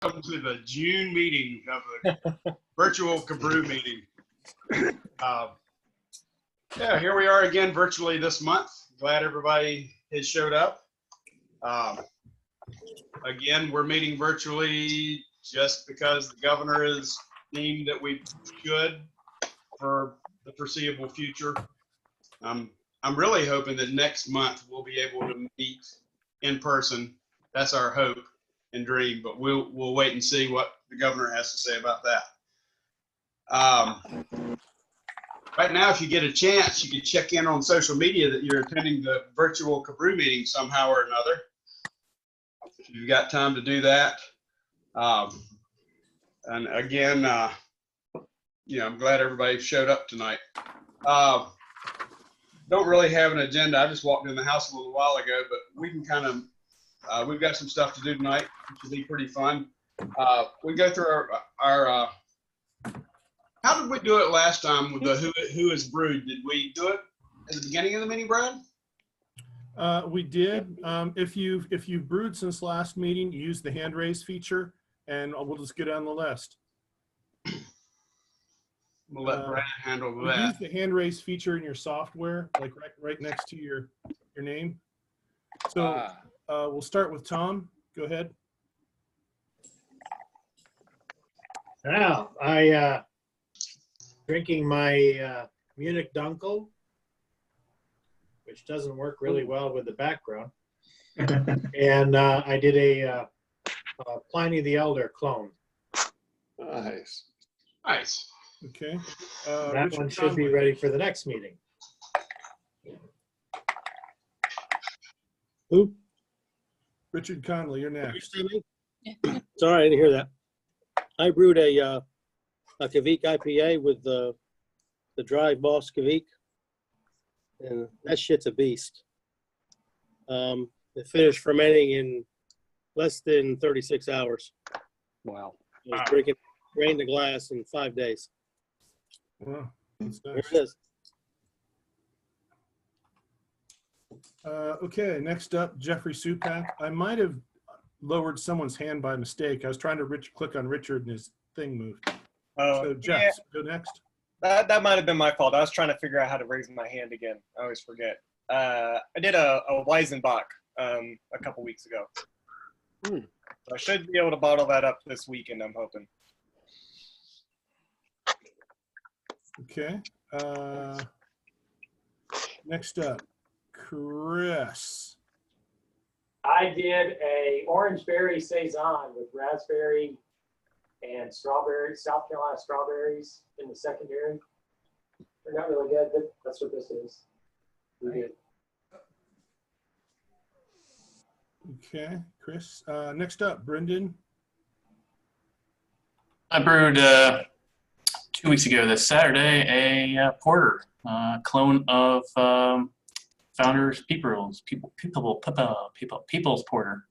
Welcome to the June meeting of the virtual CABREW meeting. Yeah, here we are again virtually this month. Glad everybody has showed up. Again, we're meeting virtually just because the governor has deemed that we should for the foreseeable future. I'm really hoping that next month we'll be able to meet in person. That's our hope and dream, but we'll wait and see what the governor has to say about that. Right now, if you get a chance, you can check in on social media that you're attending the virtual CABREW meeting somehow or another. If you've got time to do that. And again, I'm glad everybody showed up tonight. Don't really have an agenda. I just walked in the house a little while ago, but we can kind of, we've got some stuff to do tonight, which will be pretty fun. We go through our how did we do it last time with the who is brewed? Did we do it at the beginning of the meeting, Brad? We did. If you've brewed since last meeting, use the hand raise feature, and we'll just get on the list. We'll let Brad handle that. Use the hand raise feature in your software, like right next to your name. So we'll start with Tom. Go ahead. Now, I drinking my Munich Dunkel, which doesn't work really well with the background. And I did a Pliny the Elder clone. Nice. Nice. Okay. That Richard one should be Conway. ready for the next meeting. Who? Richard Conley, you're next. Sorry, I didn't hear that. I brewed a Kavik IPA with the dry Boss Kavik, and that shit's a beast. It finished fermenting in less than 36 hours. Wow. I was drinking, drained the glass in 5 days. Wow, that's There nice. it is. Okay, next up, Jeffrey Supak. I might have lowered someone's hand by mistake. I was trying to click on Richard and his thing moved. So Jeff, Yeah, go next. that might have been my fault. I was trying to figure out how to raise my hand again. I always forget. I did a Weizenbach a couple weeks ago. So I should be able to bottle that up this weekend, I'm hoping. Okay. Next up, Chris. I did a orange berry saison with raspberry and strawberry, South Carolina strawberries in the secondary. They're not really good, but that's what this is. We did. Okay, Chris. Next up, Brendan. I brewed 2 weeks ago this Saturday a porter, clone of Founders People's Porter.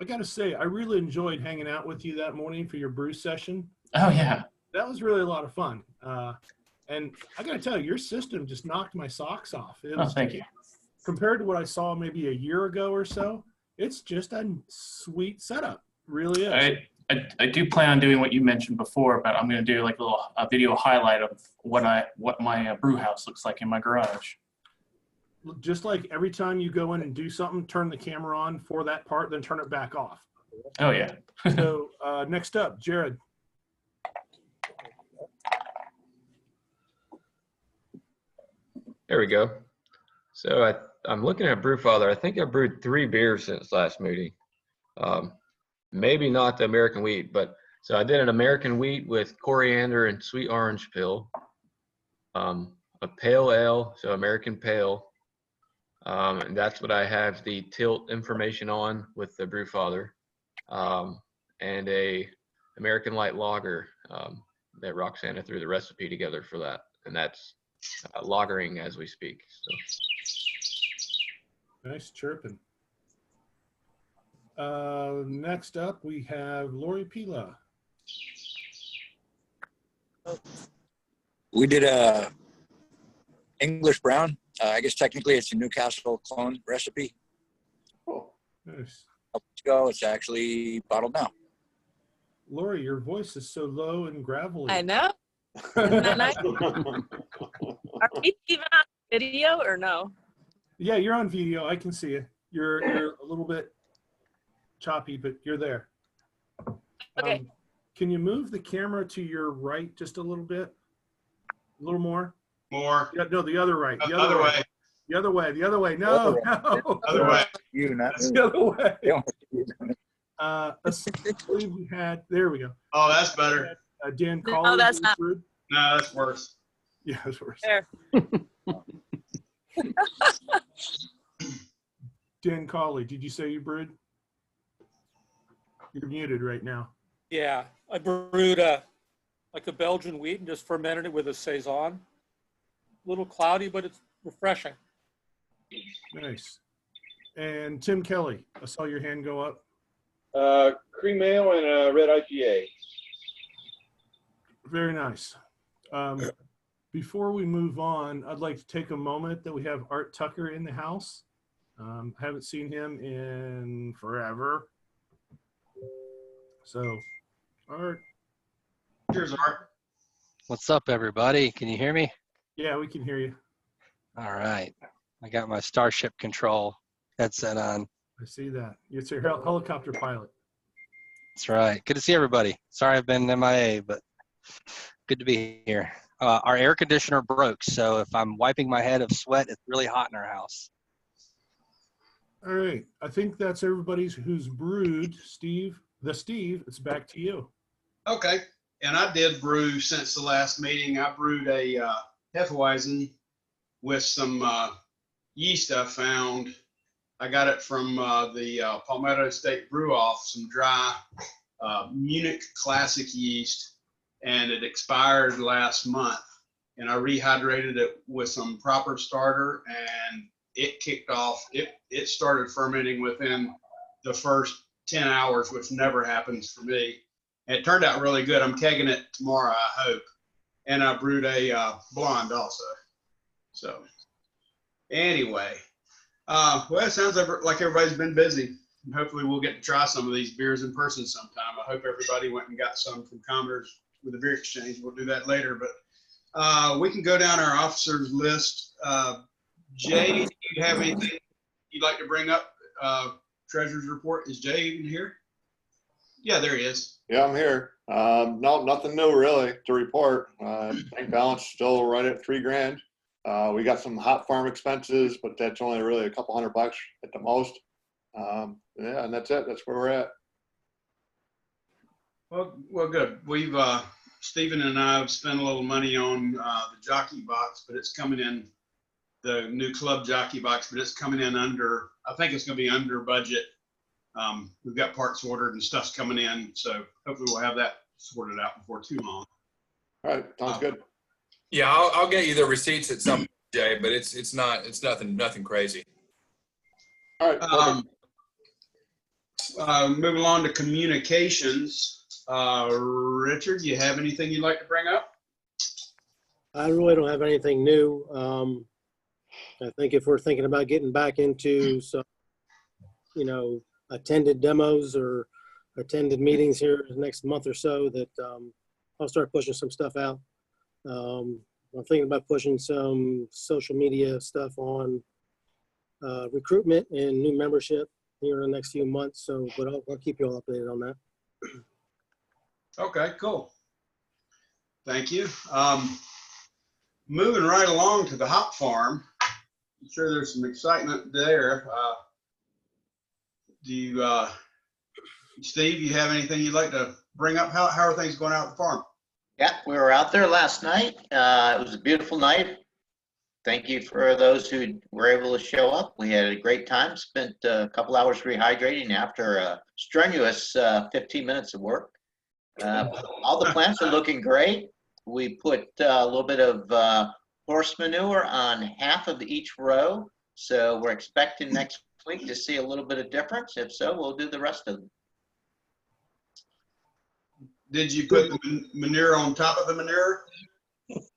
I got to say, I really enjoyed hanging out with you that morning for your brew session. Oh yeah, That was really a lot of fun. And I got to tell you, your system just knocked my socks off. It was, thank you. Compared to what I saw maybe a year ago or so, it's just a sweet setup. Really is. I do plan on doing what you mentioned before, but I'm going to do like a video highlight of what my brew house looks like in my garage. Just like every time you go in and do something, turn the camera on for that part, then turn it back off. Oh yeah. So next up, Jared. There we go. So I'm looking at Brewfather. I think I brewed 3 beers since last meeting. Maybe not the American wheat, but so I did an American wheat with coriander and sweet orange peel. A pale ale, so American pale. And that's what I have the tilt information on with the Brewfather. And a American light lager that Roxana threw the recipe together for that. And that's lagering as we speak. So. Nice chirping. Next up, we have Lori Pila. We did a English brown. I guess technically it's a Newcastle clone recipe. Nice. couple weeks ago. It's actually bottled now. Lori, your voice is so low and gravelly. I know. Isn't that nice? Are we even on video or no? Yeah, you're on video. I can see you. You're a little bit choppy, but you're there. Okay. Can you move the camera to your right just a little bit? A little more? More. Yeah, no, the other right. The Other way. The other way. The other way. No, no. Other way. You, not That's me. the other way. Yeah. Let's believe we had. There we go. Oh, that's better. Dan No, Collins. that's not. Rude. No, that's worse. Yeah, that's worse. There. Dan Colley, did you say you brewed? You're muted right now. Yeah, I brewed like a Belgian wheat and just fermented it with a saison. A little cloudy, but it's refreshing. Nice. And Tim Kelly, I saw your hand go up. Cream ale and a red IPA. Very nice. Before we move on, I'd like to take a moment that we have Art Tucker in the house. Haven't seen him in forever. So, Art. Cheers, Art. What's up, everybody? Can you hear me? Yeah, we can hear you. All right. I got my Starship Control headset on. I see that. It's your helicopter pilot. That's right. Good to see everybody. Sorry I've been MIA, but good to be here. Our air conditioner broke, so if I'm wiping my head of sweat, it's really hot in our house. All right. I think that's everybody who's brewed. Steve, it's back to you. Okay. And I did brew since the last meeting. I brewed a Hefeweizen with some yeast I found. I got it from the Palmetto State Brew Off, some dry Munich Classic yeast, and it expired last month. And I rehydrated it with some proper starter, and it kicked off. It started fermenting within the first 10 hours, which never happens for me. And it turned out really good. I'm kegging it tomorrow, I hope. And I brewed a blonde also. So anyway, well, it sounds like everybody's been busy. And hopefully we'll get to try some of these beers in person sometime. I hope everybody went and got some from Commerce with the beer exchange. We'll do that later, but we can go down our officers list. Jay, do you have anything you'd like to bring up? Treasurer's report. Is Jay even here? Yeah, there he is. Yeah, I'm here. No, nothing new really to report. Bank balance still right at $3,000. We got some hot farm expenses, but that's only really a couple $100 at the most. Yeah, and that's it. That's where we're at. Well, good. We've Stephen and I have spent a little money on the jockey box, but it's coming in, the new club jockey box, but it's coming in under, I think it's going to be under budget. We've got parts ordered and stuff's coming in, so hopefully we'll have that sorted out before too long. All right, sounds good. Yeah, I'll get you the receipts at some point, Jay, but it's nothing crazy. All right. Moving along to communications. Richard, do you have anything you'd like to bring up? I really don't have anything new. I think if we're thinking about getting back into some, attended demos or attended meetings here the next month or so, that I'll start pushing some stuff out. I'm thinking about pushing some social media stuff on recruitment and new membership here in the next few months. So, but I'll keep you all updated on that. Okay, cool. Thank you. Moving right along to the hop farm. I'm sure there's some excitement there. Do you, Steve, you have anything you'd like to bring up? How are things going out at the farm? Yeah, we were out there last night. It was a beautiful night. Thank you for those who were able to show up. We had a great time, spent a couple hours rehydrating after a strenuous 15 minutes of work. All the plants are looking great. We put a little bit of horse manure on half of each row. So we're expecting next week to see a little bit of difference. If so, we'll do the rest of them. Did you put the manure on top of the manure?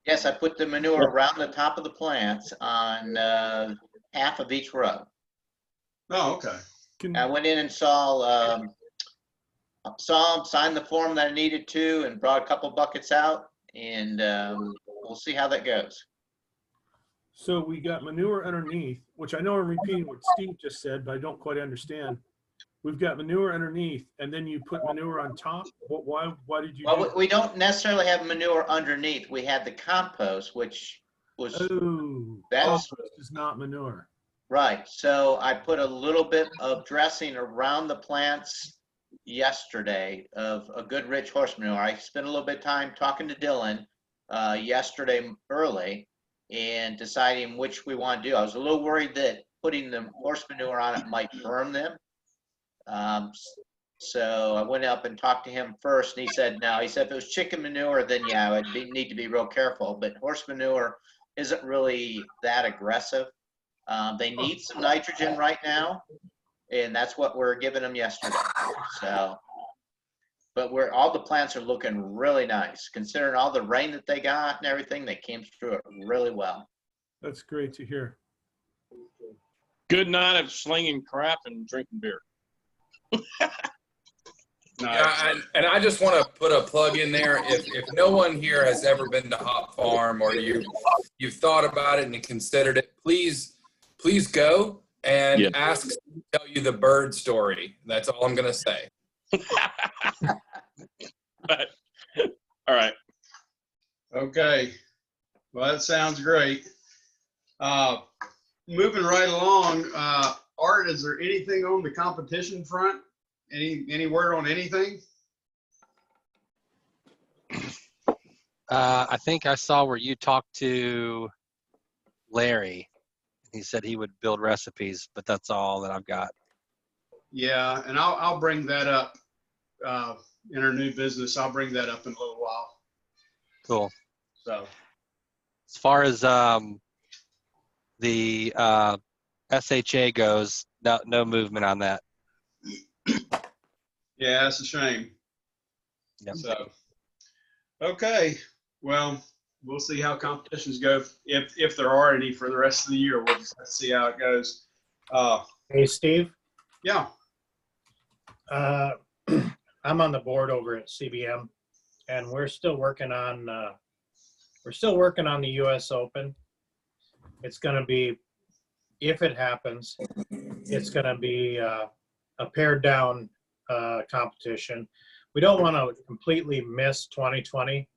Yes, I put the manure around the top of the plants on half of each row. Oh, okay. I went in and saw him, signed the form that I needed to, and brought a couple buckets out, and we'll see how that goes. So we got manure underneath, which I know I'm repeating what Steve just said, but I don't quite understand. We've got manure underneath, and then you put manure on top. Why did you do Well, that? we don't necessarily have manure underneath. We had the compost, which was, Oh, that's compost is not manure. right. So I put a little bit of dressing around the plants yesterday of a good rich horse manure. I spent a little bit of time talking to Dylan yesterday early and deciding which we want to do. I was a little worried that putting the horse manure on it might burn them. So I went up and talked to him first, and he said no. He said if it was chicken manure, then yeah, I would need to be real careful. But horse manure isn't really that aggressive. They need some nitrogen right now, and that's what we're giving them yesterday. So, but all the plants are looking really nice, considering all the rain that they got and everything. They came through it really well. That's great to hear. Good night of slinging crap and drinking beer. Yeah, and I just want to put a plug in there. If no one here has ever been to Hop Farm, or you've thought about it and considered it, please go and ask to tell you the bird story. That's all I'm going to say. All right. Okay. Well, that sounds great. Moving right along, Art, is there anything on the competition front? Any word on anything? I think I saw where you talked to Larry. He said he would build recipes, but that's all that I've got. Yeah, and I'll bring that up in our new business. I'll bring that up in a little while. Cool. So as far as the SHA goes, no movement on that. yeah, that's a shame. Yep. So okay, well, we'll see how competitions go, if there are any for the rest of the year. We'll just have to see how it goes. Hey, Steve. Yeah. I'm on the board over at CBM, and we're still working on the U.S. Open. It's going to be, if it happens, it's going to be a pared down competition. We don't want to completely miss 2020,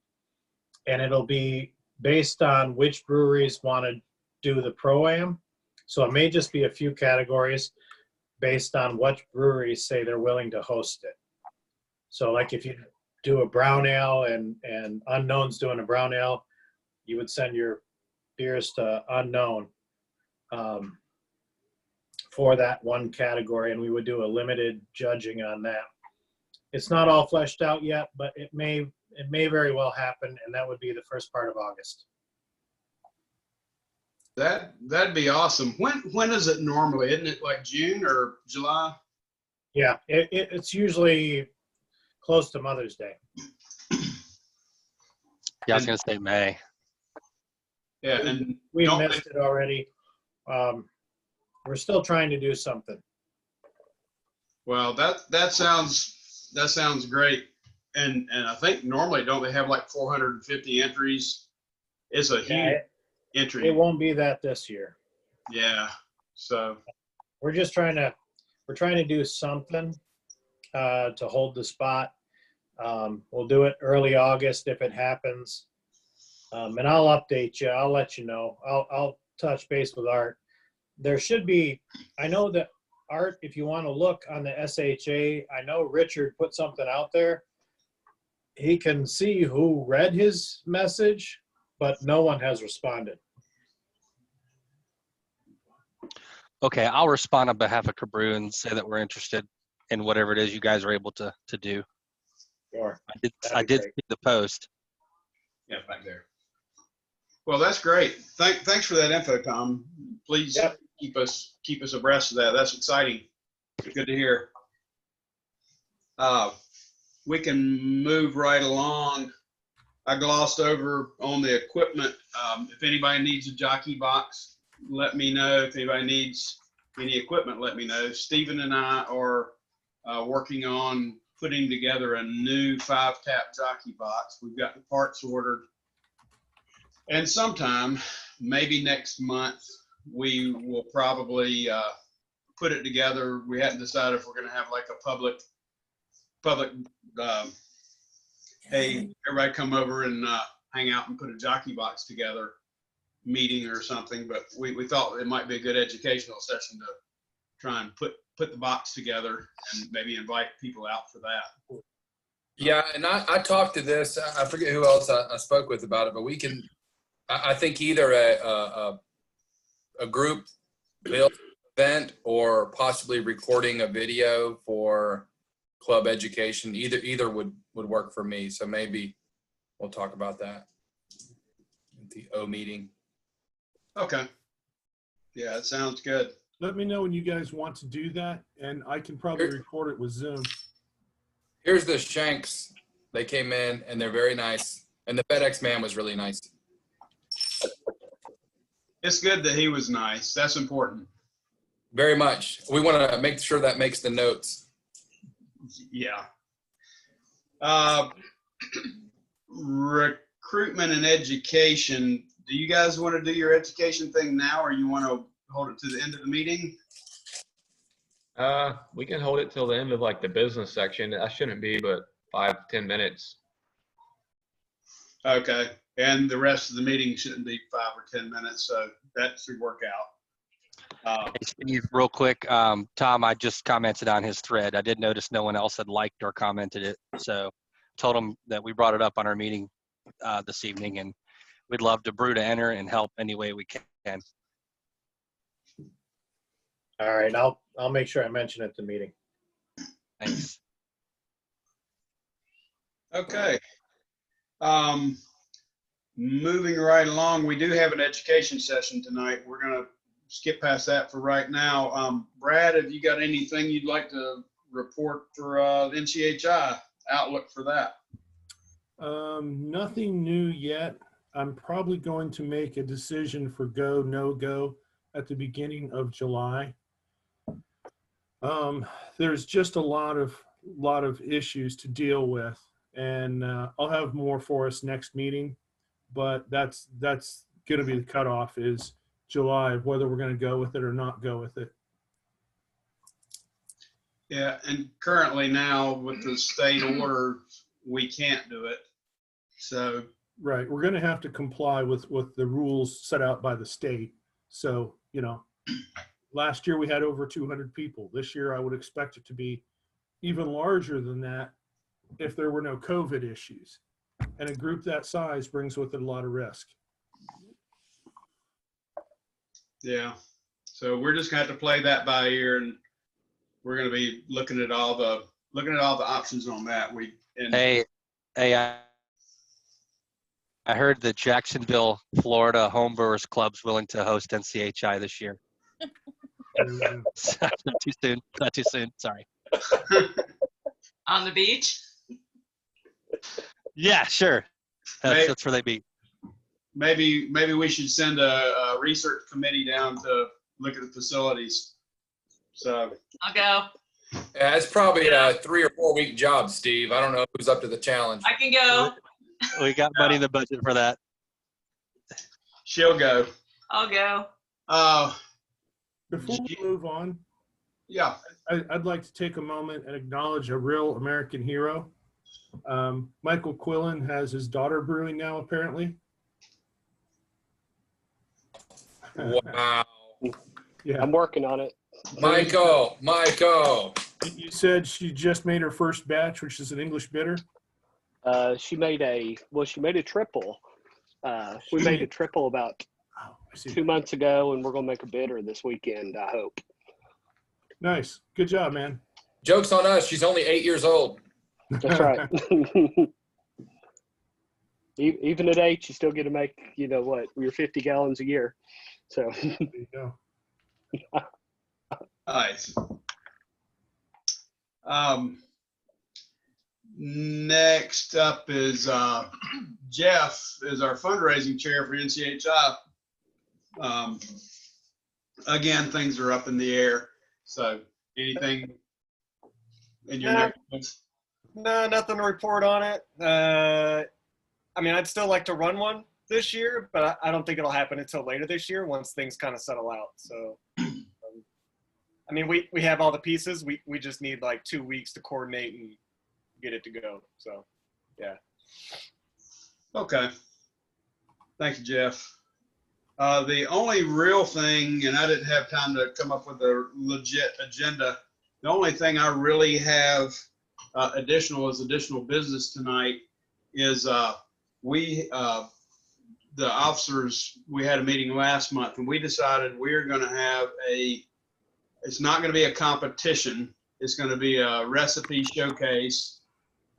and it'll be based on which breweries want to do the Pro-Am. So it may just be a few categories based on what breweries say they're willing to host it. So like if you do a brown ale and Unknown's doing a brown ale, you would send your beers to Unknown for that one category, and we would do a limited judging on that. It's not all fleshed out yet, but it may very well happen, and that would be the first part of August. That'd be awesome. When is it normally? Isn't it like June or July? Yeah, it's usually close to Mother's Day. Yeah, I was going to say May. Yeah, and we missed it already. We're still trying to do something. Well, that sounds great. And I think normally don't they have like 450 entries? It's a huge entry. It won't be that this year. Yeah. So we're trying to do something to hold the spot. We'll do it early August if it happens. And I'll update you. I'll let you know. I'll touch base with Art. There should be, I know that Art, if you want to look on the SHA, I know Richard put something out there. He can see who read his message, but no one has responded. Okay, I'll respond on behalf of CABREW and say that we're interested in whatever it is you guys are able to do. Sure. I did see the post. Yeah, back there. Well, that's great. Thanks for that info, Tom. Please keep us abreast of that. That's exciting. Good to hear. We can move right along. I glossed over on the equipment. If anybody needs a jockey box, let me know. If anybody needs any equipment, let me know. Stephen and I are working on putting together a new 5-tap jockey box. We've got the parts ordered. And sometime, maybe next month, we will probably put it together. We hadn't decided if we're going to have like a public, hey, everybody come over and hang out and put a jockey box together meeting or something. But we thought it might be a good educational session to try and put the box together and maybe invite people out for that. Yeah, and I talked to this. I forget who else I spoke with about it, but we can. I think either a group built event or possibly recording a video for club education. Either would work for me. So maybe we'll talk about that at the O meeting. Okay. Yeah, it sounds good. Let me know when you guys want to do that, and I can probably record it with Zoom. Here's the Shanks. They came in and they're very nice. And the FedEx man was really nice. It's good that he was nice. That's important. Very much. We want to make sure that makes the notes. Yeah. Recruitment and education. Do you guys want to do your education thing now, or you want to hold it to the end of the meeting? We can hold it till the end of like the business section. That shouldn't be but 5-10 minutes. Okay. And the rest of the meeting shouldn't be 5 or 10 minutes, so that should work out. Hey, Steve, real quick, Tom, I just commented on his thread. I did notice no one else had liked or commented it, so told him that we brought it up on our meeting this evening, and we'd love to brew to enter and help any way we can. All right, I'll make sure I mention it at the meeting. Thanks. Okay. Moving right along, we do have an education session tonight. We're going to skip past that for right now. Brad, have you got anything you'd like to report for NCHI outlook for that? Nothing new yet. I'm probably going to make a decision for go, no go at the beginning of July. There's just a lot of issues to deal with, and I'll have more for us next meeting, but that's going to be the cutoff is July of whether we're going to go with it or not go with it. Yeah, and currently now with the state order, we can't do it. So right, we're going to have to comply with the rules set out by the state. So, you know, last year we had over 200 people. This year I would expect it to be even larger than that if there were no COVID issues. And a group that size brings with it a lot of risk. yeah, so we're just going to have to play that by ear, and we're going to be looking at all the options on that. Hey, I heard that Jacksonville, Florida Homebrewers Club's willing to host NCHI this year. Too soon. Not too soon. Sorry. On the beach? Yeah, sure. That's where they be. Maybe we should send a research committee down to look at the facilities. So I'll go. Yeah, it's probably a 3 or 4 week job, Steve. I don't know who's up to the challenge. I can go. We got money in the budget for that. She'll go. I'll go. Before we move on, yeah, I'd like to take a moment and acknowledge a real American hero. Michael Quillen has his daughter brewing now, apparently. Wow. Yeah, I'm working on it. Michael. You said she just made her first batch, which is an English bitter. She made a triple. We made a triple about 2 months ago, and we're gonna make a bitter this weekend, I hope. Nice. Good job, man. Joke's on us. She's only 8 years old. That's right. Even at 8, you still get to make, you know what, your 50 gallons a year. So there you go. Nice. Next up is Jeff is our fundraising chair for NCHI. again, things are up in the air. So anything in your neck? No, nothing to report on it. I mean, I'd still like to run one this year, but I don't think it'll happen until later this year once things kind of settle out. So, I mean, we have all the pieces. We just need like 2 weeks to coordinate and get it to go. So, yeah. Okay. Thank you, Jeff. The only real thing, and I didn't have time to come up with a legit agenda, the only thing I really have additional business tonight is the officers, we had a meeting last month and we decided we're going to have it's not going to be a competition. It's going to be a recipe showcase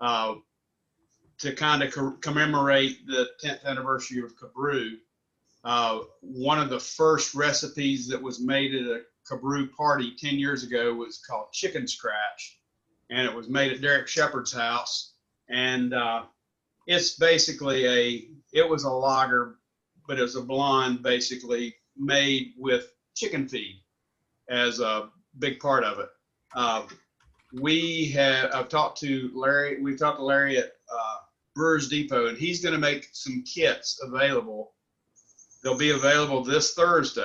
to kind of commemorate the 10th anniversary of CABREW. One of the first recipes that was made at a CABREW party 10 years ago was called chicken scratch. And it was made at Derek Shepard's house. And it's basically it was a lager, but it was a blonde basically made with chicken feed as a big part of it. I've talked to Larry, we've talked to Larry at Brewers Depot, and he's going to make some kits available. They'll be available this Thursday.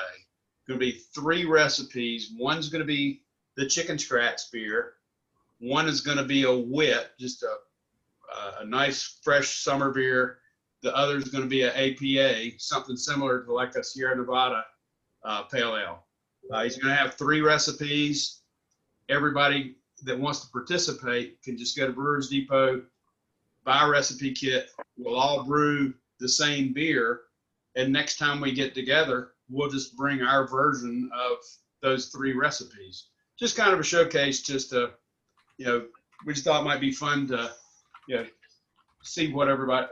Going to be 3 recipes. One's going to be the chicken scratch beer. One is going to be a wit, just a nice fresh summer beer. The other is going to be an APA, something similar to like a Sierra Nevada pale ale. He's going to have 3 recipes. Everybody that wants to participate can just go to Brewers Depot, buy a recipe kit. We'll all brew the same beer. And next time we get together, we'll just bring our version of those 3 recipes. Just kind of a showcase, just to, we just thought it might be fun to, see what everybody,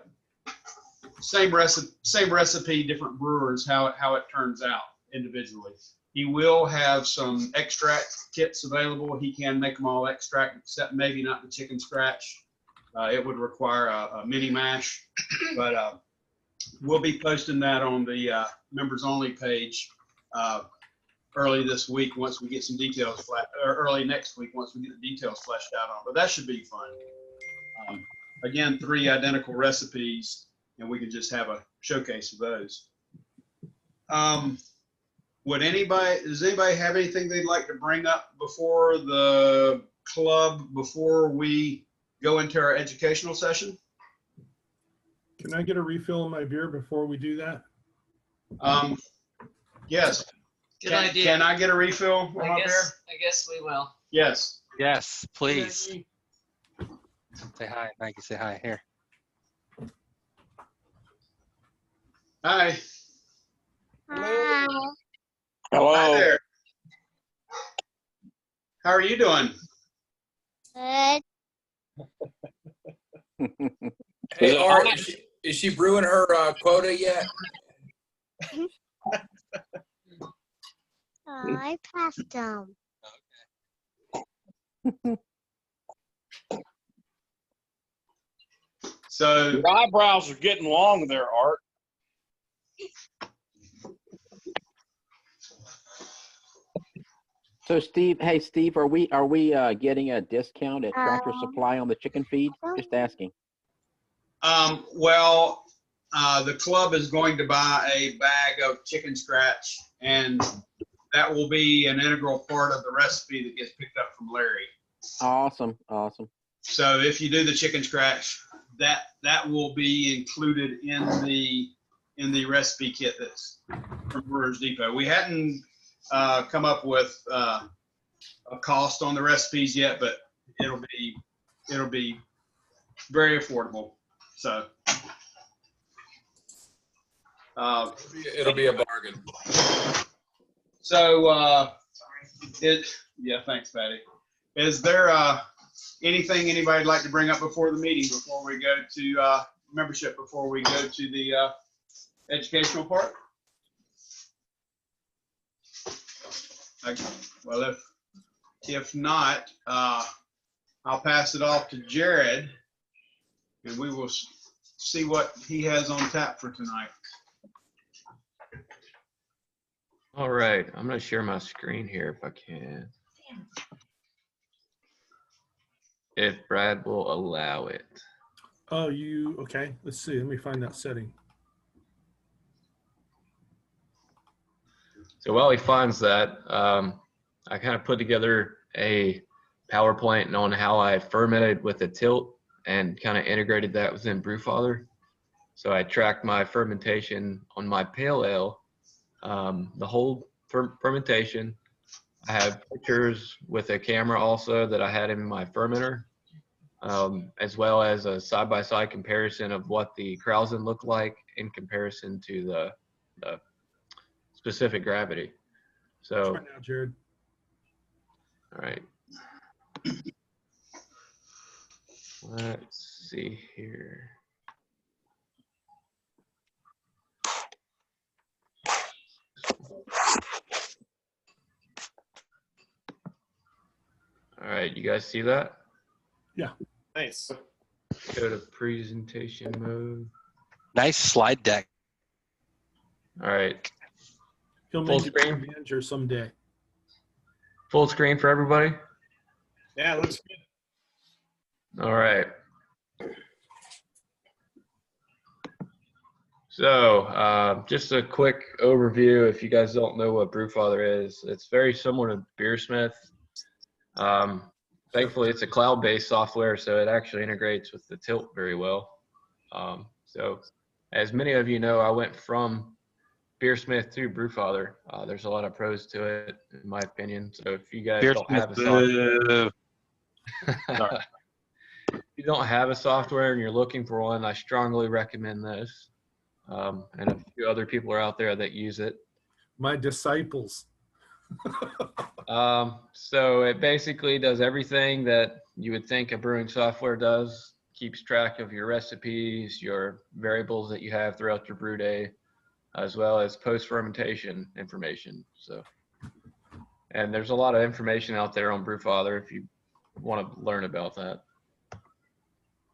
same recipe, different brewers, how it turns out individually. He will have some extract kits available. He can make them all extract, except maybe not the chicken scratch. It would require a mini mash, but we'll be posting that on the members only page early this week once we get some details, or early next week once we get the details fleshed out on. But that should be fun. Again, 3 identical recipes, and we can just have a showcase of those. Does anybody have anything they'd like to bring up before the club, before we go into our educational session? Can I get a refill of my beer before we do that? Yes. Good idea. Can I get a refill of my beer? I guess we will. Yes. Yes, please. Say hi, Maggie. Say hi. Here. Hi. Hello. Hi there. How are you doing? Good. Hey, Art, is she brewing her quota yet? Oh, I passed them. So your eyebrows are getting long there, Art. So Steve, hey Steve, are we getting a discount at Tractor Supply on the chicken feed? Just asking. Well, the club is going to buy a bag of chicken scratch, and that will be an integral part of the recipe that gets picked up from Larry. Awesome, awesome. So if you do the chicken scratch, that will be included in the recipe kit that's from Brewers Depot. We hadn't come up with a cost on the recipes yet, but it'll be very affordable. So it'll be a bargain. So yeah, thanks, Patty. Is there anything anybody'd like to bring up before the meeting, before we go to membership, before we go to the educational part? Well, if not, I'll pass it off to Jared, and we will see what he has on tap for tonight. All right, I'm gonna share my screen here if I can. If Brad will allow it. Oh, okay. Let's see. Let me find that setting. So while he finds that, I kind of put together a PowerPoint on how I fermented with a tilt and kind of integrated that within Brewfather. So I tracked my fermentation on my pale ale, the whole fermentation. I have pictures with a camera also that I had in my fermenter, as well as a side-by-side comparison of what the Krausen looked like in comparison to the specific gravity. So, Try now, Jared. all right. Let's see here. All right, you guys see that? Yeah. Nice. Go to presentation mode. Nice slide deck. All right. He'll Full make you a screen? manager someday. Full screen for everybody? Yeah, it looks good. All right. So just a quick overview. If you guys don't know what Brewfather is, it's very similar to Beersmith. Thankfully, it's a cloud-based software, so it actually integrates with the Tilt very well. So as many of you know, I went from Beersmith to Brewfather. There's a lot of pros to it, in my opinion. So if you guys don't have a software, if you don't have a software and you're looking for one, I strongly recommend this. And a few other people are out there that use it. My disciples. So it basically does everything that you would think a brewing software does. Keeps track of your recipes, your variables that you have throughout your brew day, as well as post-fermentation information. So, and there's a lot of information out there on Brewfather if you want to learn about that.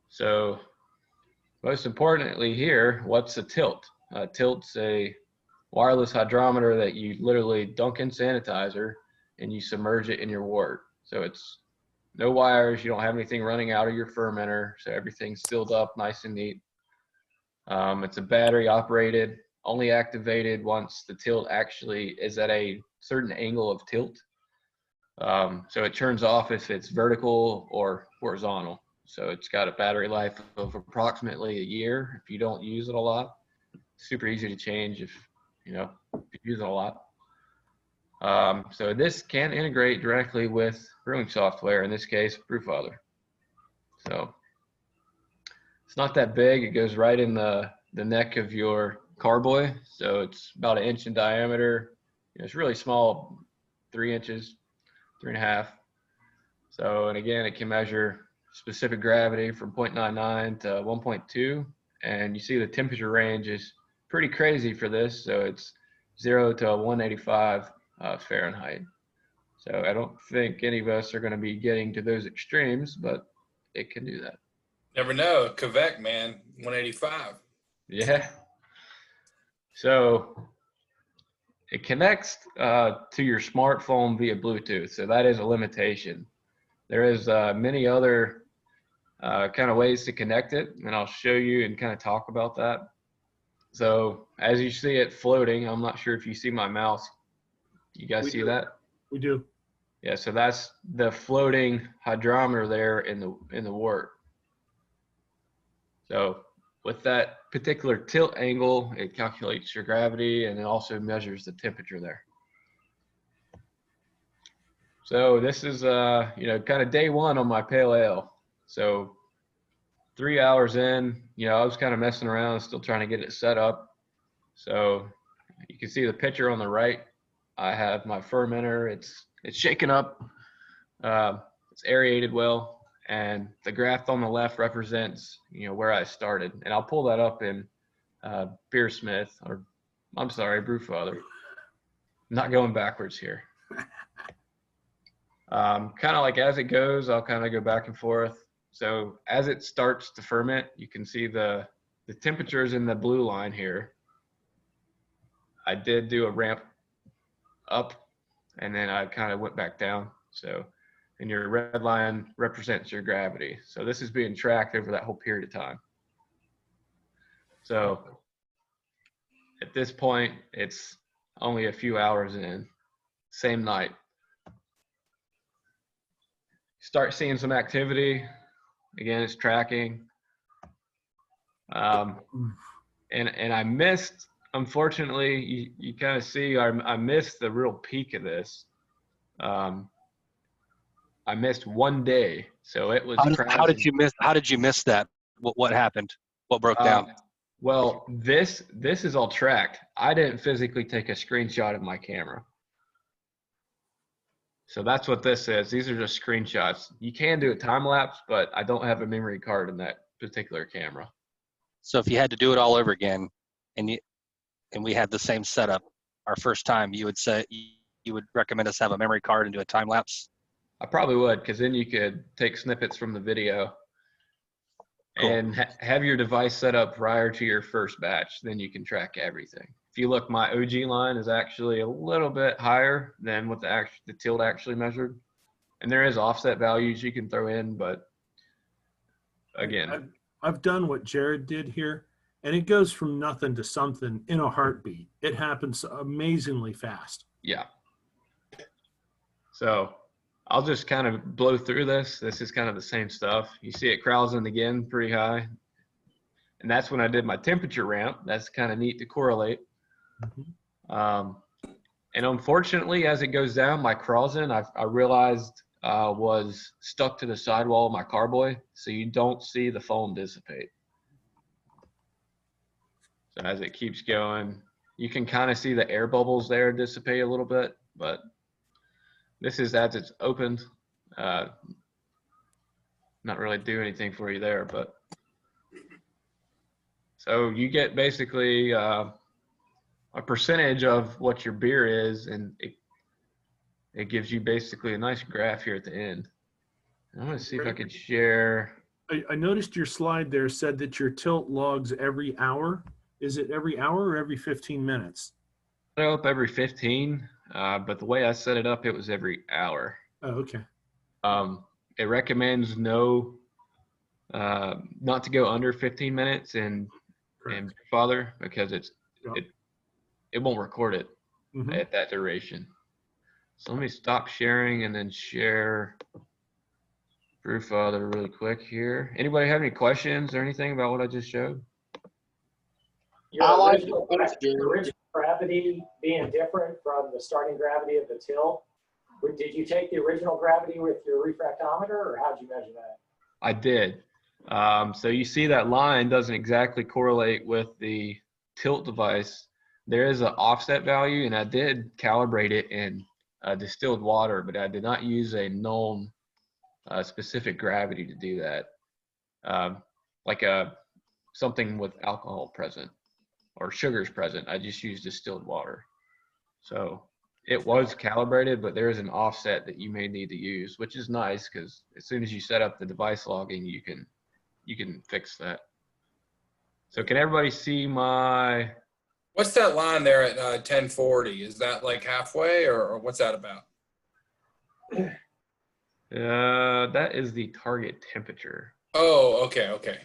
So, most importantly here, what's a tilt? Tilt's a wireless hydrometer that you literally dunk in sanitizer and you submerge it in your wort. So it's no wires, you don't have anything running out of your fermenter, so everything's sealed up nice and neat. It's a battery operated, only activated once the tilt actually is at a certain angle of tilt. So it turns off if it's vertical or horizontal. So it's got a battery life of approximately a year if you don't use it a lot. Super easy to change if you use it a lot. So this can integrate directly with brewing software, in this case, Brewfather. So it's not that big. It goes right in the neck of your carboy. So it's about 1 inch in diameter. It's really small, 3 inches, 3.5. So, and again, it can measure specific gravity from 0.99 to 1.2. And you see the temperature range is pretty crazy for this. So it's 0 to 185 Fahrenheit. So I don't think any of us are going to be getting to those extremes, but it can do that. Never know. Quebec, man, 185. Yeah. So it connects to your smartphone via Bluetooth. So that is a limitation. There is many other kind of ways to connect it, and I'll show you and kind of talk about that. So as you see it floating, I'm not sure if you see my mouse. You guys see that? We do. Yeah, so that's the floating hydrometer there in the wort. So with that particular tilt angle, it calculates your gravity and it also measures the temperature there. So this is kind of day one on my pale ale. So 3 hours in, I was kind of messing around, still trying to get it set up. So you can see the picture on the right. I have my fermenter. It's shaken up. It's aerated well, and the graph on the left represents where I started. And I'll pull that up in Beersmith, or I'm sorry, Brewfather. Not going backwards here. Kind of like as it goes, I'll kind of go back and forth. So as it starts to ferment, you can see the temperatures in the blue line here. I did do a ramp up, and then I kind of went back down. So, and your red line represents your gravity. So this is being tracked over that whole period of time. So at this point, it's only a few hours in, same night. Start seeing some activity. Again, it's tracking. And I missed, unfortunately, you kind of see, I missed the real peak of this. I missed one day, so it was How did you miss that? What happened? What broke down? Well, this is all tracked. I didn't physically take a screenshot of my camera. So that's what this is. These are just screenshots. You can do a time lapse, but I don't have a memory card in that particular camera. So if you had to do it all over again, and we had the same setup our first time, you would recommend us have a memory card and do a time lapse? I probably would, because then you could take snippets from the video. Cool. And have your device set up prior to your first batch. Then you can track everything. If you look, my OG line is actually a little bit higher than what the tilt actually measured. And there is offset values you can throw in, but again. I've done what Jared did here, and it goes from nothing to something in a heartbeat. It happens amazingly fast. Yeah. So I'll just kind of blow through this. This is kind of the same stuff. You see it crowsing again pretty high. And that's when I did my temperature ramp. That's kind of neat to correlate. Mm-hmm. And unfortunately, as it goes down, my crowsing, I realized was stuck to the sidewall of my carboy, so you don't see the foam dissipate. So as it keeps going, you can kind of see the air bubbles there dissipate a little bit, but this is as it's opened. Not really do anything for you there, but so you get basically a percentage of what your beer is, and it gives you basically a nice graph here at the end. I'm gonna see if I could share. I noticed your slide there said that your tilt logs every hour. Is it every hour or every 15 minutes? Set up every 15, but the way I set it up, it was every hour. Oh, okay. It recommends not to go under 15 minutes and Father, because it won't record it at that duration. So let me stop sharing and then share Brewfather really quick here. Anybody have any questions or anything about what I just showed? Your original gravity being different from the starting gravity of the till. Did you take the original gravity with your refractometer, or how did you measure that? I did. So you see that line doesn't exactly correlate with the tilt device. There is an offset value, and I did calibrate it in distilled water, but I did not use a known specific gravity to do that. Like something with alcohol present or sugars present. I just used distilled water. So it was calibrated, but there is an offset that you may need to use, which is nice because as soon as you set up the device logging, you can fix that. So can everybody see my? What's that line there at 1040? Is that like halfway, or what's that about? That is the target temperature. Oh, okay, okay.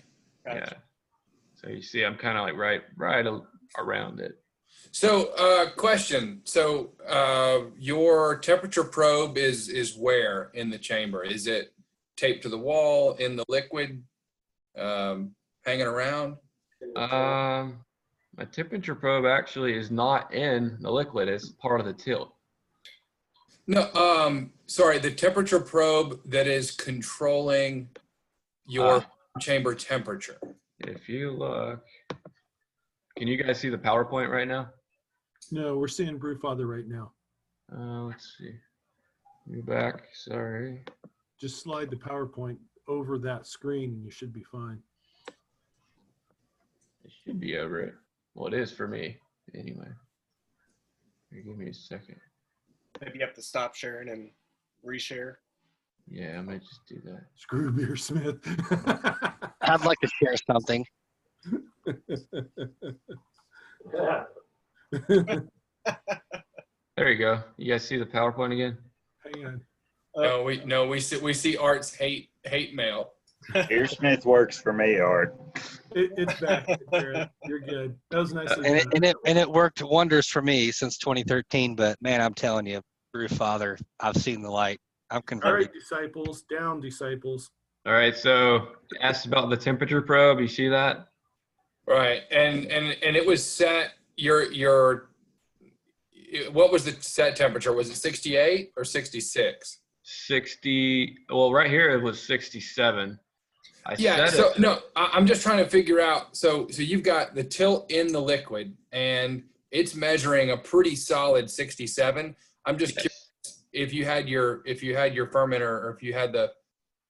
Gotcha. Yeah. So you see, I'm kind of like right around it. So, question. So, your temperature probe is where in the chamber? Is it taped to the wall, in the liquid, hanging around? My temperature probe actually is not in the liquid. It's part of the tilt. No, sorry, the temperature probe that is controlling your chamber temperature. If you look, can you guys see the PowerPoint right now? No, we're seeing Brewfather right now. Let's see. You're back. Sorry. Just slide the PowerPoint over that screen and you should be fine. It should be over it. Well, it is for me anyway. Here, give me a second. Maybe you have to stop sharing and reshare. Yeah, I might just do that. Screw Beer Smith. I'd like to share something. There you go. You guys see the PowerPoint again? Hang on. No, we see Art's hate mail. Beersmith works for me, Art. It's back, Jared. You're good. That was nicely And done. it worked wonders for me since 2013. But man, I'm telling you, Brew Father, I've seen the light. I'm All converted. right, disciples, down, disciples. All right, so asked about the temperature probe. You see that? Right, and it was set. What was the set temperature? Was it 68 or 66? 60. Well, right here it was 67. I'm just trying to figure out. So you've got the tilt in the liquid, and it's measuring a pretty solid 67. I'm just curious if you had your fermenter, or if you had the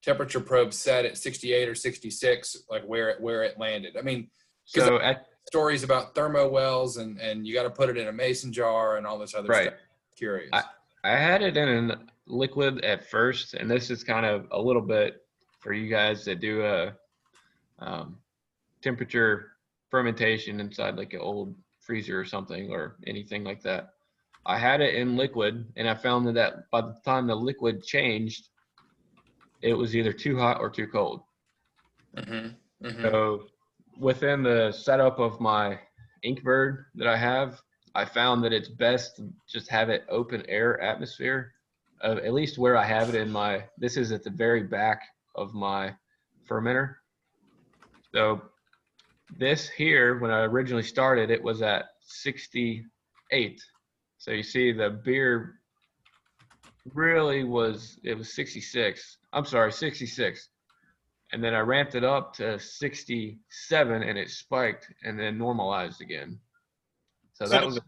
temperature probe set at 68 or 66, like where it landed. I mean, because stories about thermo wells and you got to put it in a mason jar and all this other stuff. Curious. I had it in a liquid at first, and this is kind of a little bit for you guys that do a temperature fermentation inside like an old freezer or something or anything like that. I had it in liquid, and I found that by the time the liquid changed, it was either too hot or too cold. So within the setup of my Inkbird that I have, I found that it's best to just have it open air atmosphere, at least where I have it in my, this is at the very back of my fermenter. So this here, when I originally started, it was at 68. So you see the beer really was, it was 66. I'm sorry, 66. And then I ramped it up to 67 and it spiked and then normalized again. So that was.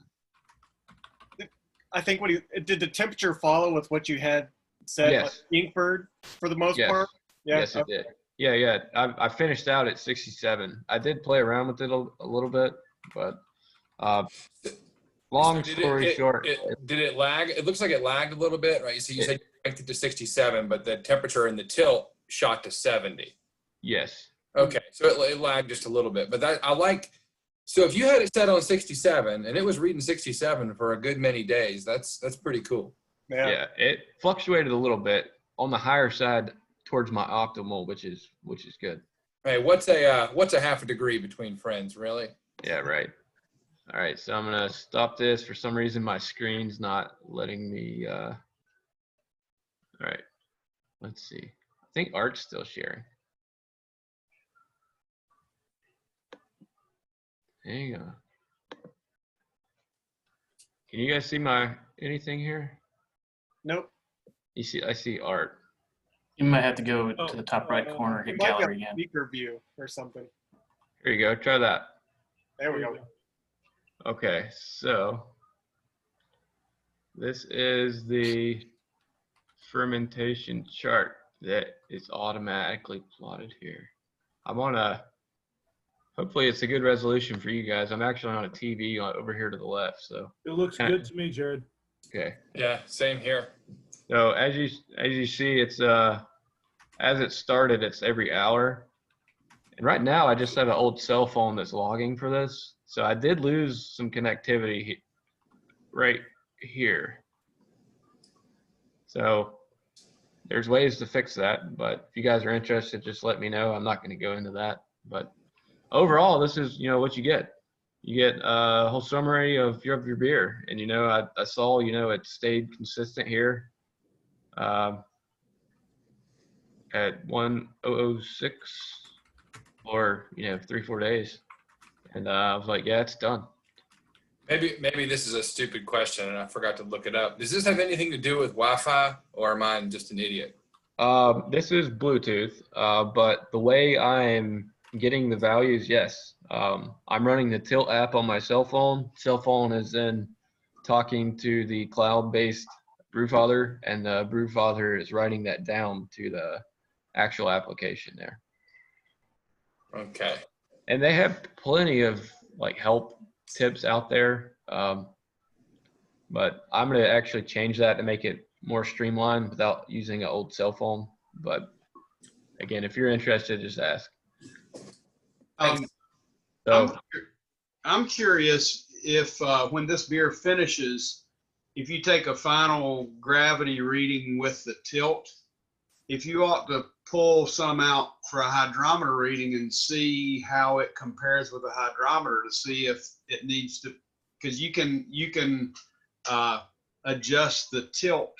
I think did the temperature follow with what you had set? Yes. Like Inkbird for the most part? Yeah. Yes, it did. Yeah. I finished out at 67. I did play around with it a little bit, but long story short. Did it lag? It looks like it lagged a little bit, right? So you said you cranked it to 67, but the temperature in the tilt shot to 70. Yes. Okay, so it lagged just a little bit, but that I like. So if you had it set on 67 and it was reading 67 for a good many days, that's pretty cool. Yeah, it fluctuated a little bit on the higher side towards my optimal, which is good. Hey, what's a half a degree between friends, really? Yeah, right. All right, so I'm gonna stop this. For some reason, my screen's not letting me. All right, let's see. I think Art's still sharing. Hang on. Can you guys see anything here? Nope. You see, I see Art. You might have to go to the top right corner, hit gallery again. Speaker view or something. Here you go. Try that. There we go. Okay, so this is the fermentation chart that is automatically plotted here. I'm on a, hopefully it's a good resolution for you guys. I'm actually on a TV over here to the left, so. It looks good to me, Jared. Okay. Yeah, same here. So as you see, it's as it started, it's every hour. And right now I just have an old cell phone that's logging for this. So I did lose some connectivity right here. So there's ways to fix that, but if you guys are interested, just let me know. I'm not going to go into that, but overall, this is, what you get. You get a whole summary of your beer. And, I saw, it stayed consistent here at 1006 for, 3-4 days. And I was like, yeah, it's done. Maybe this is a stupid question and I forgot to look it up. Does this have anything to do with Wi-Fi, or am I just an idiot? This is Bluetooth, but the way I'm getting the values, yes. I'm running the Tilt app on my cell phone. Cell phone is then talking to the cloud-based Brewfather, and the Brewfather is writing that down to the actual application there. Okay. And they have plenty of help tips out there, but I'm going to actually change that to make it more streamlined without using an old cell phone. But again, if you're interested, just ask. I'm curious if when this beer finishes, if you take a final gravity reading with the tilt, if you ought to pull some out for a hydrometer reading and see how it compares with a hydrometer to see if it needs to, because you can adjust the tilt,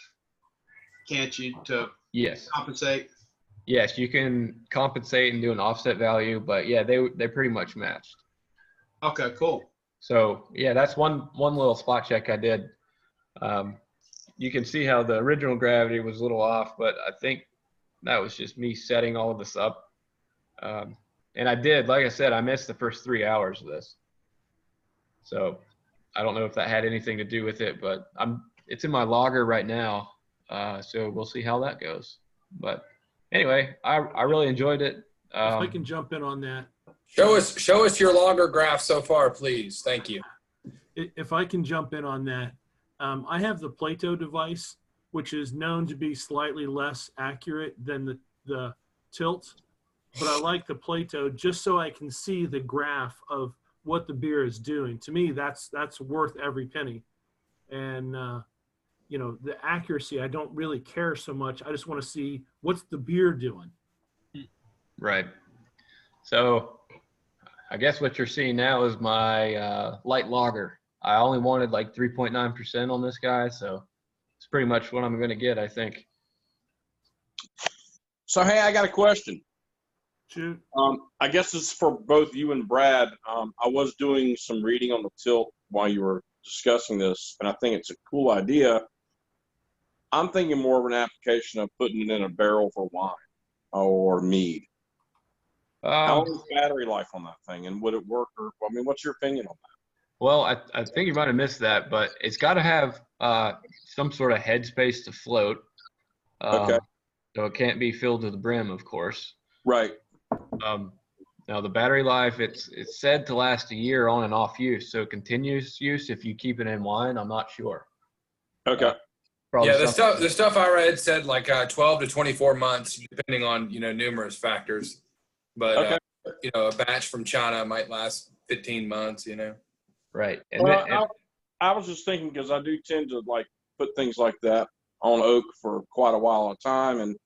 can't you, to Yes. compensate? Yes, you can compensate and do an offset value, but yeah, they pretty much matched. Okay, cool. So yeah, that's one little spot check I did. You can see how the original gravity was a little off, but I think that was just me setting all of this up. And I did, like I said, I missed the first 3 hours of this. So I don't know if that had anything to do with it, but it's in my logger right now. So we'll see how that goes. But anyway, I really enjoyed it. If I can jump in on that. Show us your logger graph so far, please. Thank you. If I can jump in on that, I have the Plato device, which is known to be slightly less accurate than the tilt, but I like the Plato just so I can see the graph of what the beer is doing. To me, that's worth every penny. And you know, the accuracy, I don't really care so much. I just want to see what's the beer doing. Right. So I guess what you're seeing now is my light lager. I only wanted like 3.9% on this guy, so it's pretty much what I'm going to get, I think. So, hey, I got a question. Shoot. I guess this is for both you and Brad. I was doing some reading on the tilt while you were discussing this, and I think it's a cool idea. I'm thinking more of an application of putting it in a barrel for wine or mead. How long is battery life on that thing, and would it work? Or I mean, what's your opinion on that? Well, I think you might have missed that, but it's got to have some sort of headspace to float. Okay. So it can't be filled to the brim, of course. Right. Now the battery life, it's said to last a year on and off use. So continuous use, if you keep it in wine, I'm not sure. Okay. Yeah, the stuff I read said like 12 to 24 months, depending on numerous factors. But okay. A batch from China might last 15 months. Right. And well, I was just thinking because I do tend to like put things like that on oak for quite a while at a time, and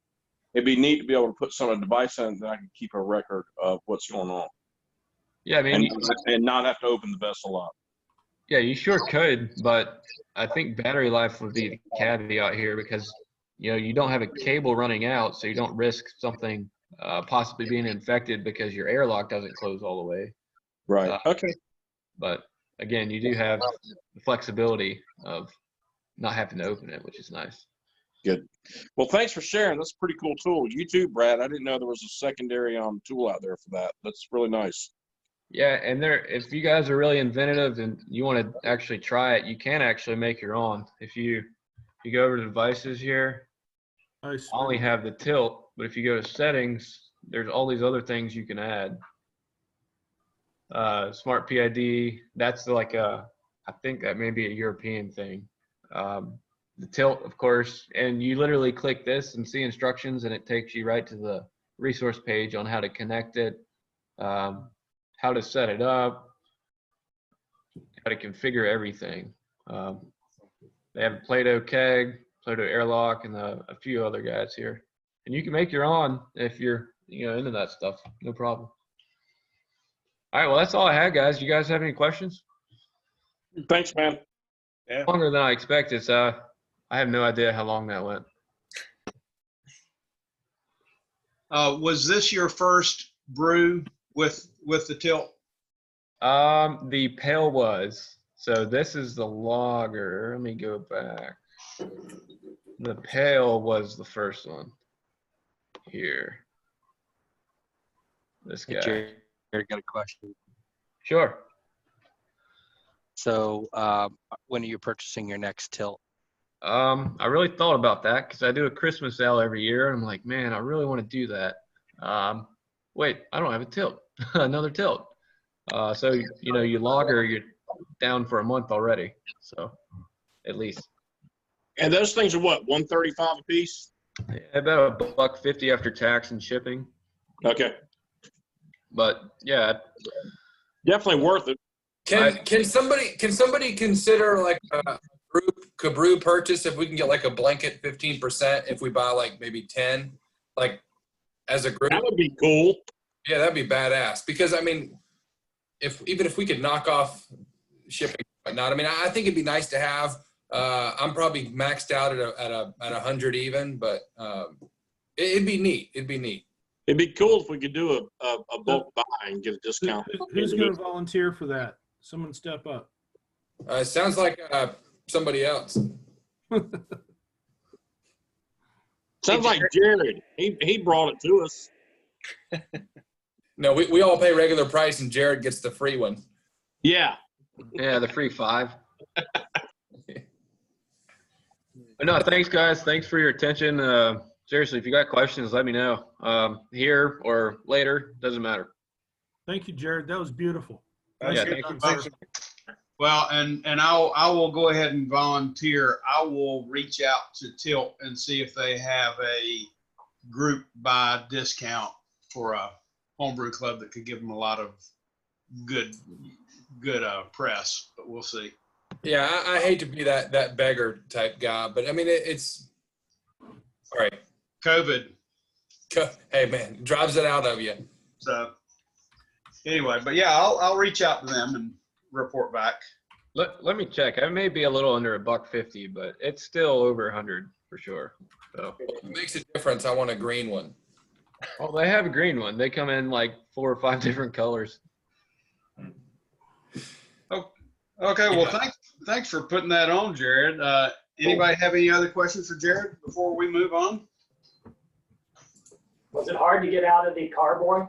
it'd be neat to be able to put some of the device in that I can keep a record of what's going on. Yeah, I mean, and not have to open the vessel up. Yeah, you sure could, but I think battery life would be the caveat here because you don't have a cable running out, so you don't risk something possibly being infected because your airlock doesn't close all the way. Right. Okay. But again, you do have the flexibility of not having to open it, which is nice. Good. Well, thanks for sharing. That's a pretty cool tool. You too, Brad. I didn't know there was a secondary tool out there for that. That's really nice. Yeah, and if you guys are really inventive and you want to actually try it, you can actually make your own. If you go over to devices here, I only have the tilt, but if you go to settings, there's all these other things you can add. Smart PID, that's like I think that may be a European thing. The tilt, of course, and you literally click this and see instructions, and it takes you right to the resource page on how to connect it, how to set it up, how to configure everything. They have a Plato keg, Plato airlock, and a few other guys here. And you can make your own if you're into that stuff. No problem. All right, well, that's all I had, guys. You guys have any questions? Thanks, man. Yeah. Longer than I expected, so I have no idea how long that went. Was this your first brew with the tilt? The pail was. So this is the lager. Let me go back. The pail was the first one. Here. This guy. Jared, got a question. Sure. So when are you purchasing your next tilt? I really thought about that because I do a Christmas sale every year. And I'm like, man, I really want to do that. Wait, I don't have a tilt. Another tilt. So, you lager, you're down for a month already. So, at least. And those things are what, $135 a piece? Yeah, about $1.50 after tax and shipping. Okay. But yeah, definitely worth it. Can somebody consider like CABREW purchase, if we can get like a blanket 15%, if we buy like maybe 10, like as a group. That would be cool. Yeah, that'd be badass. Because I mean, even if we could knock off shipping and whatnot, I mean, I think it'd be nice to have. I'm probably maxed out at 100 even, but it'd be neat. It'd be neat. It'd be cool if we could do a bulk buy and get a discount. Who's going to volunteer for that? Someone step up. It sounds like somebody else. Sounds like Jared. He brought it to us. No, we all pay regular price, and Jared gets the free one. Yeah. Yeah, the free 5. But no, thanks guys. Thanks for your attention. Seriously, if you got questions, let me know. Here or later, doesn't matter. Thank you, Jared. That was beautiful. Yeah, thank you. Well, and I will go ahead and volunteer. I will reach out to Tilt and see if they have a group buy discount for a homebrew club that could give them a lot of good press, but we'll see. Yeah, I hate to be that beggar type guy, but I mean, it's all right. COVID. Hey man, it drives it out of you. So anyway, but yeah, I'll reach out to them and report back. Let me check. I may be a little under $1.50, but it's still over 100 for sure. So it makes a difference. I want a green one. Oh, they have a green one. They come in like 4 or 5 different colors. Okay, well, thanks for putting that on, Jared. Anybody have any other questions for Jared before we move on? Was it hard to get out of the carboy?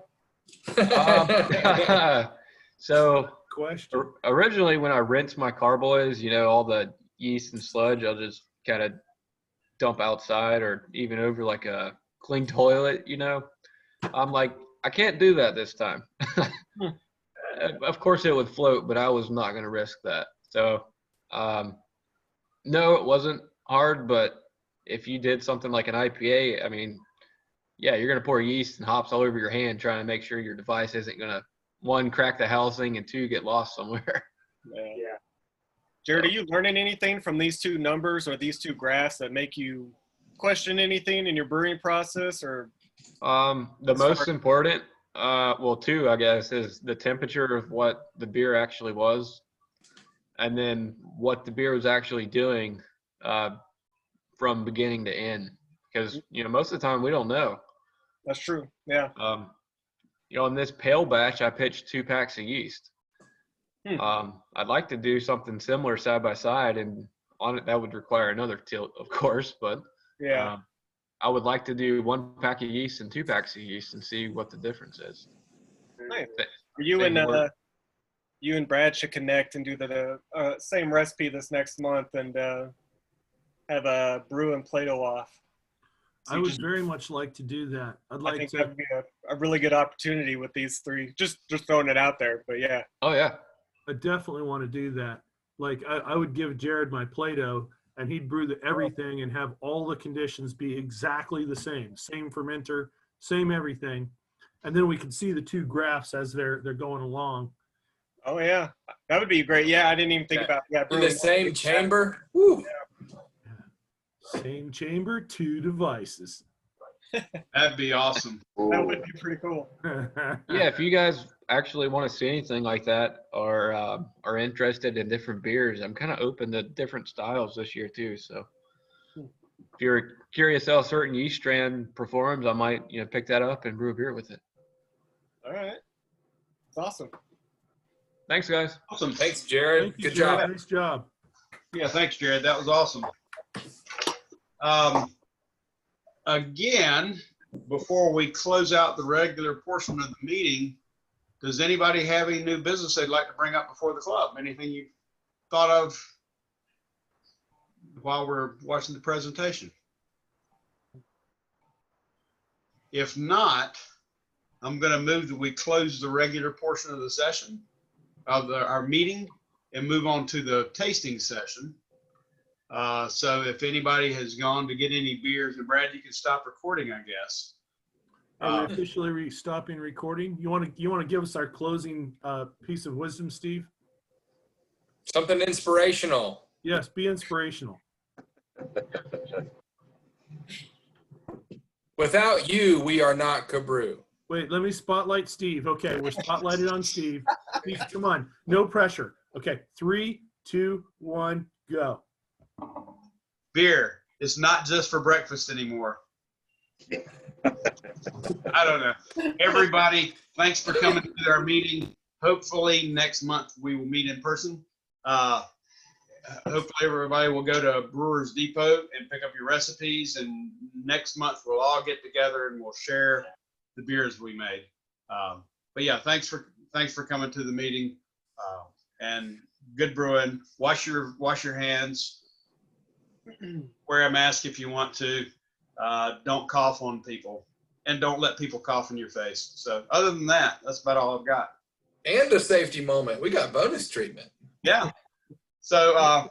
So originally when I rinse my carboys, you know, all the yeast and sludge, I'll just kind of dump outside or even over like a clean toilet, you know. I'm like, I can't do that this time. Of course it would float, but I was not going to risk that. So no, it wasn't hard, but if you did something like an IPA, I mean, yeah, you're going to pour yeast and hops all over your hand trying to make sure your device isn't going to, 1, crack the housing, and 2, get lost somewhere. Yeah. Jared, are you learning anything from these 2 numbers or these 2 graphs that make you question anything in your brewing process? Or the most important, well, 2, I guess, is the temperature of what the beer actually was, and then what the beer was actually doing from beginning to end. Because, you know, most of the time we don't know. That's true. Yeah. You know, in this pale batch, I pitched 2 packs of yeast. I'd like to do something similar side by side, and on it that would require another tilt, of course. But yeah, I would like to do 1 pack of yeast and 2 packs of yeast and see what the difference is. Nice. You and Brad should connect and do the same recipe this next month and have a brew and Play-Doh off. So I would very much like to do that. I think that would be a really good opportunity with these 3. Just throwing it out there, but yeah. Oh yeah. I definitely want to do that. Like I would give Jared my Play-Doh and he'd brew everything and have all the conditions be exactly the same fermenter, same everything. And then we could see the 2 graphs as they're going along. Oh yeah, that would be great. Yeah, I didn't even think about in the same chamber. Woo. Same chamber, 2 devices. That'd be awesome. That would be pretty cool. Yeah, if you guys actually want to see anything like that or are interested in different beers, I'm kind of open to different styles this year too. So if you're curious how a certain yeast strand performs, I might, you know, pick that up and brew a beer with it. All right. It's awesome. Thanks, guys. Awesome. Thanks, Jared. Good job. Nice job. Yeah, thanks, Jared. That was awesome. Again, before we close out the regular portion of the meeting, does anybody have any new business they'd like to bring up before the club? Anything you thought of while we're watching the presentation? If not, I'm going to move that we close the regular portion of the session of our meeting and move on to the tasting session. So if anybody has gone to get any beers, and Brad, you can stop recording, I guess. Are we officially stopping recording? You want to give us our closing piece of wisdom, Steve? Something inspirational. Yes, be inspirational. Without you, we are not CABREW. Wait, let me spotlight Steve. Okay, we're spotlighted on Steve. Steve, come on, no pressure. Okay, 3, 2, 1, go. Beer is not just for breakfast anymore. I don't know. Everybody, thanks for coming to our meeting. Hopefully next month we will meet in person. Hopefully everybody will go to Brewers Depot and pick up your recipes, and next month we'll all get together and we'll share the beers we made. But yeah, thanks for coming to the meeting, and good brewing. Wash your hands. Wear a mask if you want to. Don't cough on people, and don't let people cough in your face. So other than that, that's about all I've got. And a safety moment. We got bonus treatment. Yeah. So